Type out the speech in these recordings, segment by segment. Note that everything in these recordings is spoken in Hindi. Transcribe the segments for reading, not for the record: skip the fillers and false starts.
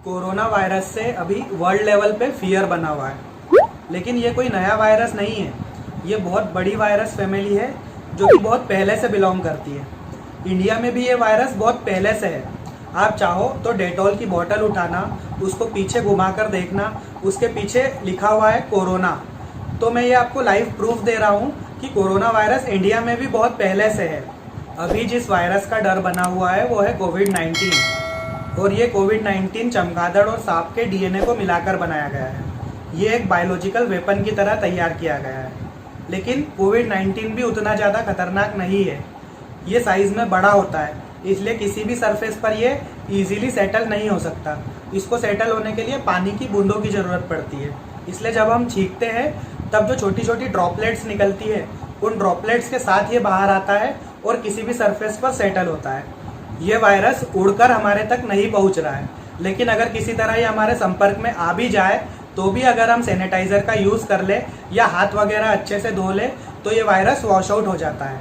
कोरोना वायरस से अभी वर्ल्ड लेवल पे फियर बना हुआ है, लेकिन ये कोई नया वायरस नहीं है। ये बहुत बड़ी वायरस फैमिली है जो कि बहुत पहले से बिलोंग करती है। इंडिया में भी ये वायरस बहुत पहले से है। आप चाहो तो डेटॉल की बोतल उठाना, उसको पीछे घुमाकर देखना, उसके पीछे लिखा हुआ है कोरोना। तो मैं ये आपको लाइव प्रूफ दे रहा हूँ कि कोरोना वायरस इंडिया में भी बहुत पहले से है। अभी जिस वायरस का डर बना हुआ है वो है कोविड-19, और ये कोविड-19 चमगादड़ और सांप के डीएनए को मिलाकर बनाया गया है। ये एक बायोलॉजिकल वेपन की तरह तैयार किया गया है, लेकिन कोविड-19 भी उतना ज़्यादा खतरनाक नहीं है। ये साइज़ में बड़ा होता है, इसलिए किसी भी सरफेस पर ये इजीली सेटल नहीं हो सकता। इसको सेटल होने के लिए पानी की बूंदों की ज़रूरत पड़ती है। इसलिए जब हम छींकते हैं तब जो छोटी छोटी ड्रॉपलेट्स निकलती है, उन ड्रॉपलेट्स के साथ ये बाहर आता है और किसी भी सरफेस पर सेटल होता है। ये वायरस उड़कर हमारे तक नहीं पहुंच रहा है, लेकिन अगर किसी तरह ये हमारे संपर्क में आ भी जाए तो भी अगर हम सैनिटाइजर का यूज़ कर ले या हाथ वगैरह अच्छे से धो ले तो ये वायरस वॉश आउट हो जाता है।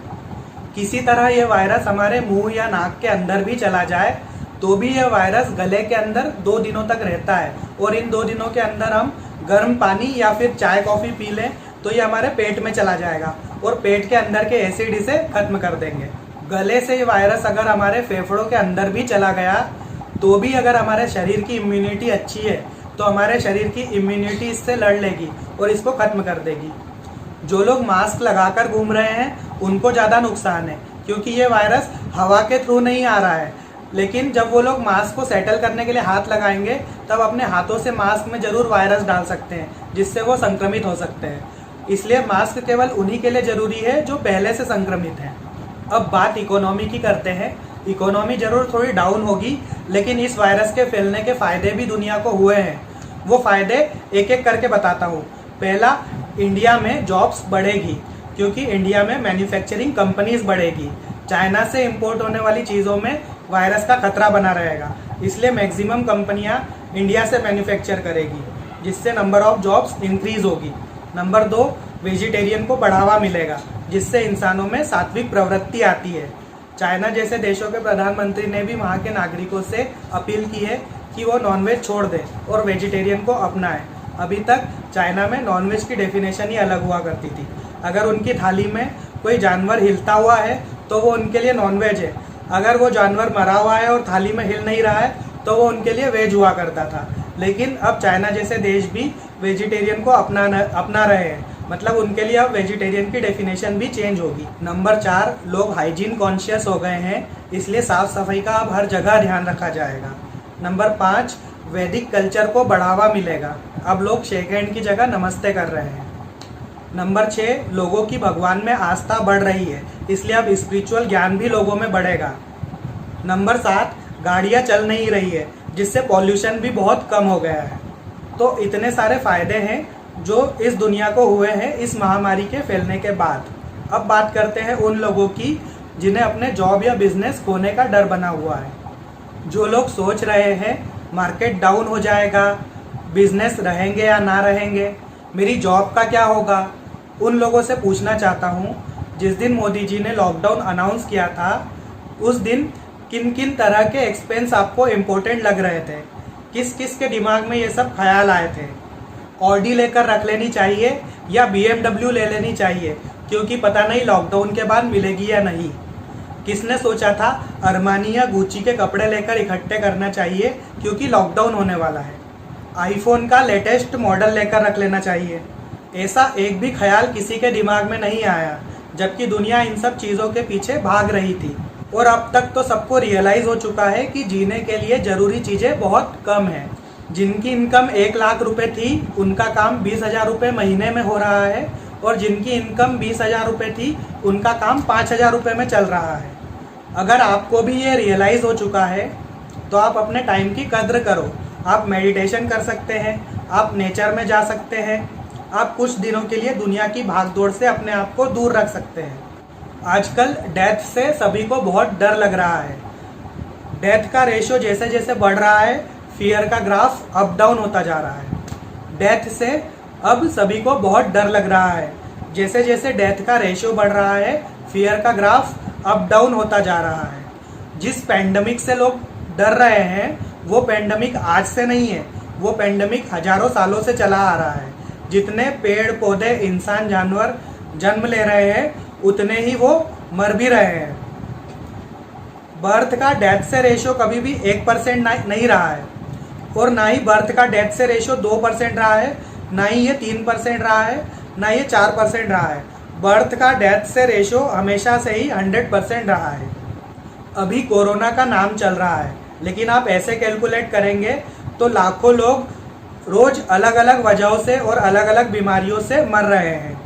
किसी तरह ये वायरस हमारे मुंह या नाक के अंदर भी चला जाए तो भी ये वायरस गले के अंदर 2 दिनों तक रहता है, और इन 2 दिनों के अंदर हम गर्म पानी या फिर चाय कॉफ़ी पी लें तो ये हमारे पेट में चला जाएगा और पेट के अंदर के एसिड इसे खत्म कर देंगे। गले से ये वायरस अगर हमारे फेफड़ों के अंदर भी चला गया तो भी अगर हमारे शरीर की इम्यूनिटी अच्छी है तो हमारे शरीर की इम्यूनिटी इससे लड़ लेगी और इसको खत्म कर देगी। जो लोग मास्क लगाकर घूम रहे हैं उनको ज़्यादा नुकसान है, क्योंकि ये वायरस हवा के थ्रू नहीं आ रहा है। लेकिन जब वो लोग मास्क को सेटल करने के लिए हाथ लगाएंगे तब अपने हाथों से मास्क में ज़रूर वायरस डाल सकते हैं, जिससे वो संक्रमित हो सकते हैं। इसलिए मास्क केवल उन्हीं के लिए ज़रूरी है जो पहले से संक्रमित हैं। अब बात इकोनॉमी की करते हैं। इकोनॉमी ज़रूर थोड़ी डाउन होगी, लेकिन इस वायरस के फैलने के फ़ायदे भी दुनिया को हुए हैं। वो फ़ायदे एक एक करके बताता हूँ। पहला, इंडिया में जॉब्स बढ़ेगी, क्योंकि इंडिया में मैन्युफैक्चरिंग कंपनीज बढ़ेगी। चाइना से इंपोर्ट होने वाली चीज़ों में वायरस का खतरा बना रहेगा, इसलिए मैक्सिमम कंपनियां इंडिया से मैन्युफैक्चर करेगी, जिससे नंबर ऑफ जॉब्स इंक्रीज होगी। नंबर 2, वेजिटेरियन को बढ़ावा मिलेगा, जिससे इंसानों में सात्विक प्रवृत्ति आती है। चाइना जैसे देशों के प्रधानमंत्री ने भी वहाँ के नागरिकों से अपील की है कि वो नॉनवेज छोड़ दें और वेजिटेरियन को अपनाएं। अभी तक चाइना में नॉनवेज की डेफिनेशन ही अलग हुआ करती थी। अगर उनकी थाली में कोई जानवर हिलता हुआ है तो वो उनके लिए नॉनवेज है। अगर वो जानवर मरा हुआ है और थाली में हिल नहीं रहा है तो वो उनके लिए वेज हुआ करता था। लेकिन अब चाइना जैसे देश भी वेजिटेरियन को अपना रहे हैं, मतलब उनके लिए अब वेजिटेरियन की डेफिनेशन भी चेंज होगी। नंबर 4, लोग हाइजीन कॉन्शियस हो गए हैं, इसलिए साफ सफाई का अब हर जगह ध्यान रखा जाएगा। नंबर 5, वैदिक कल्चर को बढ़ावा मिलेगा। अब लोग शेक हैंड की जगह नमस्ते कर रहे हैं। नंबर 6, लोगों की भगवान में आस्था बढ़ रही है, इसलिए अब स्पिरिचुअल ज्ञान भी लोगों में बढ़ेगा। नंबर 7, गाड़ियाँ चल नहीं रही है, जिससे पॉल्यूशन भी बहुत कम हो गया है। तो इतने सारे फायदे हैं जो इस दुनिया को हुए हैं इस महामारी के फैलने के बाद। अब बात करते हैं उन लोगों की जिन्हें अपने जॉब या बिजनेस खोने का डर बना हुआ है। जो लोग सोच रहे हैं मार्केट डाउन हो जाएगा, बिजनेस रहेंगे या ना रहेंगे, मेरी जॉब का क्या होगा, उन लोगों से पूछना चाहता हूँ, जिस दिन मोदी जी ने लॉकडाउन अनाउंस किया था उस दिन किन किन तरह के एक्सपेंस आपको इम्पोर्टेंट लग रहे थे? किस किस के दिमाग में ये सब ख्याल आए थे? ऑडी लेकर रख लेनी चाहिए या BMW ले लेनी चाहिए, क्योंकि पता नहीं लॉकडाउन के बाद मिलेगी या नहीं? किसने सोचा था अरमानी या गुच्ची के कपड़े लेकर इकट्ठे करना चाहिए क्योंकि लॉकडाउन होने वाला है? आईफोन का लेटेस्ट मॉडल लेकर रख लेना चाहिए। ऐसा एक भी ख्याल किसी के दिमाग में नहीं आया, जबकि दुनिया इन सब चीज़ों के पीछे भाग रही थी। और अब तक तो सबको रियलाइज़ हो चुका है कि जीने के लिए ज़रूरी चीज़ें बहुत कम हैं। जिनकी इनकम 1 लाख रुपए थी उनका काम 20,000 रुपये महीने में हो रहा है, और जिनकी इनकम 20,000 रुपये थी उनका काम 5,000 रुपये में चल रहा है। अगर आपको भी ये रियलाइज़ हो चुका है तो आप अपने टाइम की कद्र करो। आप मेडिटेशन कर सकते हैं, आप नेचर में जा सकते हैं, आप कुछ दिनों के लिए दुनिया की भागदौड़ से अपने आप को दूर रख सकते हैं। आजकल डेथ से सभी को बहुत डर लग रहा है। डेथ का रेशियो जैसे जैसे बढ़ रहा है, फियर का ग्राफ अप डाउन होता जा रहा है। डेथ से अब सभी को बहुत डर लग रहा है। जैसे जैसे डेथ का रेशियो बढ़ रहा है, फियर का ग्राफ अप डाउन होता जा रहा है। जिस पैंडमिक से लोग डर रहे हैं वो पेंडेमिक आज से नहीं है, वो पेंडेमिक हजारों सालों से चला आ रहा है। जितने पेड़ पौधे इंसान जानवर जन्म ले रहे हैं उतने ही वो मर भी रहे हैं। बर्थ का डेथ से रेशियो कभी भी 1% नहीं रहा है, और ना ही बर्थ का डेथ से रेशियो 2% रहा है, ना ही ये 3% रहा है, ना ये 4% रहा है। बर्थ का डेथ से रेशियो हमेशा से ही 100% रहा है। अभी कोरोना का नाम चल रहा है, लेकिन आप ऐसे कैलकुलेट करेंगे तो लाखों लोग रोज अलग अलग वजहों से और अलग अलग बीमारियों से मर रहे हैं।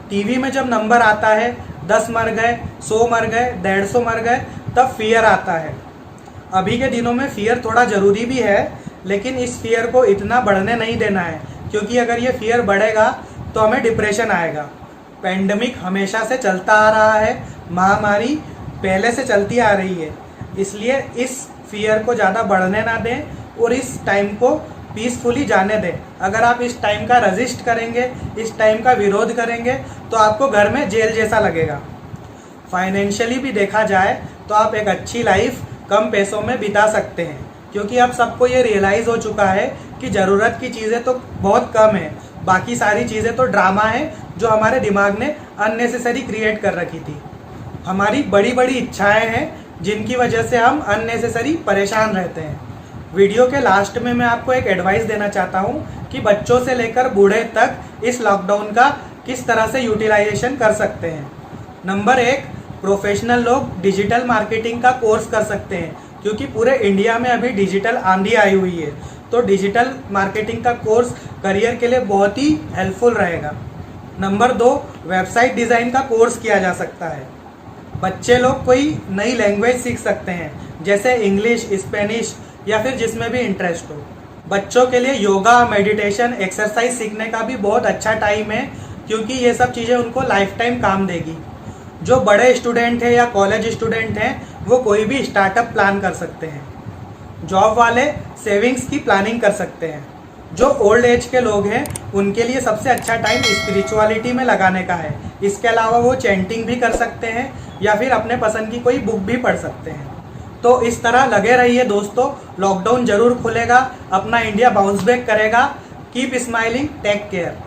टीवी में जब नंबर आता है 10 मर गए, 100 मर गए, 150 मर गए, तब फियर आता है। अभी के दिनों में फियर थोड़ा ज़रूरी भी है, लेकिन इस फियर को इतना बढ़ने नहीं देना है, क्योंकि अगर ये फियर बढ़ेगा तो हमें डिप्रेशन आएगा। पेंडेमिक हमेशा से चलता आ रहा है, महामारी पहले से चलती आ रही है, इसलिए इस फियर को ज़्यादा बढ़ने ना दें और इस टाइम को पीसफुली जाने दें। अगर आप इस टाइम का रजिस्ट करेंगे, इस टाइम का विरोध करेंगे, तो आपको घर में जेल जैसा लगेगा। फाइनेंशियली भी देखा जाए तो आप एक अच्छी लाइफ कम पैसों में बिता सकते हैं, क्योंकि अब सबको ये रियलाइज़ हो चुका है कि ज़रूरत की चीज़ें तो बहुत कम है, बाकी सारी चीज़ें तो ड्रामा है जो हमारे दिमाग ने अननेसेसरी क्रिएट कर रखी थी। हमारी बड़ी बड़ी इच्छाएं हैं जिनकी वजह से हम अननेसेसरी परेशान रहते हैं। वीडियो के लास्ट में मैं आपको एक एडवाइस देना चाहता हूँ कि बच्चों से लेकर बूढ़े तक इस लॉकडाउन का किस तरह से यूटिलाइजेशन कर सकते हैं। नंबर 1, प्रोफेशनल लोग डिजिटल मार्केटिंग का कोर्स कर सकते हैं, क्योंकि पूरे इंडिया में अभी डिजिटल आंधी आई हुई है, तो डिजिटल मार्केटिंग का कोर्स करियर के लिए बहुत ही हेल्पफुल रहेगा। नंबर 2, वेबसाइट डिज़ाइन का कोर्स किया जा सकता है। बच्चे लोग कोई नई लैंग्वेज सीख सकते हैं, जैसे इंग्लिश, स्पेनिश या फिर जिसमें भी इंटरेस्ट हो। बच्चों के लिए योगा, मेडिटेशन, एक्सरसाइज सीखने का भी बहुत अच्छा टाइम है, क्योंकि ये सब चीज़ें उनको लाइफ टाइम काम देगी। जो बड़े स्टूडेंट हैं या कॉलेज स्टूडेंट हैं वो कोई भी स्टार्टअप प्लान कर सकते हैं। जॉब वाले सेविंग्स की प्लानिंग कर सकते हैं। जो ओल्ड एज के लोग हैं उनके लिए सबसे अच्छा टाइम स्पिरिचुअलिटी में लगाने का है। इसके अलावा वो चैंटिंग भी कर सकते हैं या फिर अपने पसंद की कोई बुक भी पढ़ सकते हैं। तो इस तरह लगे रहिए दोस्तों, लॉकडाउन जरूर खुलेगा, अपना इंडिया बाउंस बैक करेगा। Keep smiling, take care.